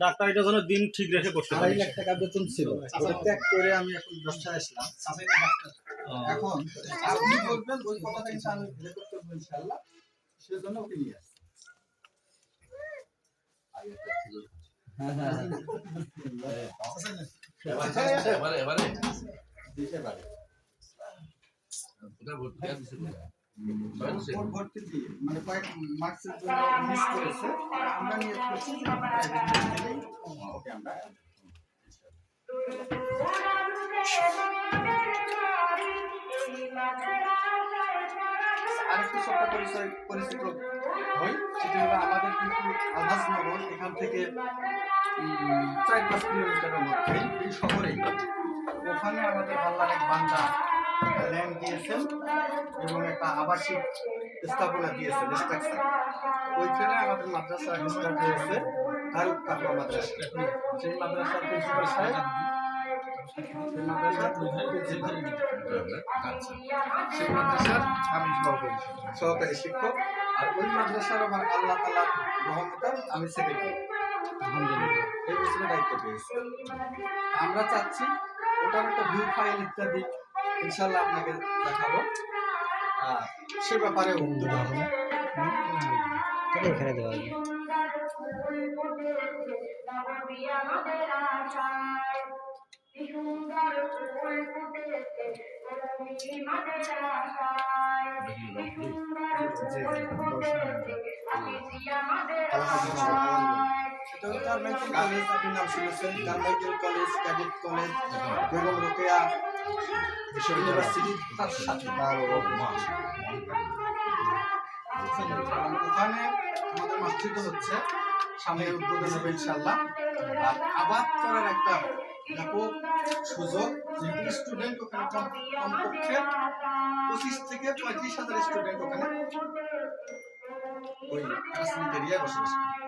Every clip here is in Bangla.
ডাক্তার এটার জন্য দিন ঠিক রেখে করতে পারে। 2.5 লাখ টাকা বেতন ছিল, ওটা ত্যাগ করে আমি এখন 10টায় আসলাম। এখন আপনি বলবেন ওই কথাটা কিন্তু আমি ভেবে করতে পারবো ইনশাআল্লাহ, সেজন্য ওকে নিয়ে আসছি। ভর্তি দিয়ে মানে কয়েক মার্কসের জন্য মিস করেছে, আমরা নিয়ে করছি যে ওকে আমরা আরেকটু ছোট্ট পরিচিত হই, সেটি হলো আমাদের কিন্তু আলহাজনগর এখান থেকে 4-5 কিলোমিটারের মধ্যে এই শহরেই, ওখানে আমাদের আল্লাহর এক বান্দা ল্যান্ড দিয়েছেন এবং একটা আবাসিক স্থাপনা দিয়েছেন স্ট্রাকচার, ওইখানে আমাদের মাদ্রাসা স্টার্ট হয়েছে দারুল তাকওয়া মাদ্রাসা। সেই মাদ্রাসার প্রিন্সিপাল সাহেব, সেই মাদ্রাসার আমি সহকারী শিক্ষক, আর ওই মাদ্রাসার আমার আল্লাহ তাআলার রহমতে আমি সেক্রেটারি, আলহামদুলিল্লাহ এই বছরের দায়িত্ব পেয়েছি। আমরা চাচ্ছি ওটার একটা ভিউ ফাইল ইত্যাদি ইনশাআল্লাহ আপনাকে দেখাবো, আর সে ব্যাপারে উদ্যোগ হবে এখানে দেওয়া হবে। College, cadet college, Begum Rokeya university, তার সাথে ওখানে আমাদের মসজিদ হচ্ছে, সামনে উদ্বোধন হবে ইনশাআল্লাহ। আর আবাদ করার একটা ব্যাপক সুযোগ, যেহেতু স্টুডেন্ট ওখানে কমপক্ষে 25 থেকে 35,000 স্টুডেন্ট ওখানে ওই রাজনীতি এরিয়ায় বসবাস করে।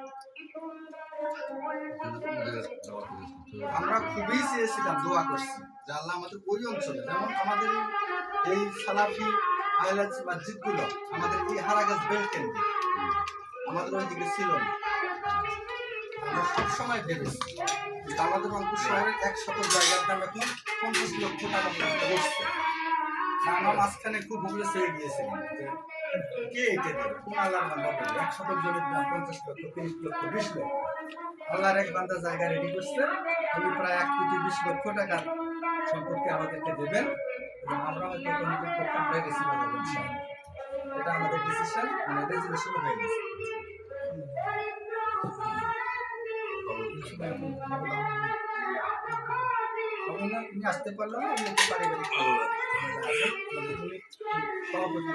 আমরা খুবই চেয়েছিলাম, দোয়া করছি যে আল্লাহ আমাদের ওই অঞ্চলে, যেমন আমাদের এই সালাফি হাইলাইটস মসজিদগুলো আমাদের এই হারাগাছ বেল্ট কেন্দ্রে আমাদের ওইদিকে ছিল না। আমরা সবসময় ভেবেছি আমাদের রংপুর শহরের 100 জায়গার দাম এখন 50 লক্ষ টাকা পর্যন্ত বসছে। আমরা মাঝখানে খুব ভুলে চেয়ে গিয়েছিলাম যে কে এটা দেবে, কোন আল্লাহর বান্দা দেবে 100 জমির দাম 50 লক্ষ, 30 লক্ষ, 20 লক্ষ। আল্লাহর এক বান্দা জায়গা রেডি করছে, উনি প্রায় 1,20,00,000 টাকার সম্পত্তি আমাদেরকে দেবেন এবং আমরা হয়তো কমিটির পক্ষে আমরা রিসিভ করবো ইনশাআল্লাহ। এটা আমাদের ডিসিশন, মানে রেজুলেশন হয়ে গেছে। তুমি আসতে পারলো না, আমি একটু পারিবারিক সভাপতি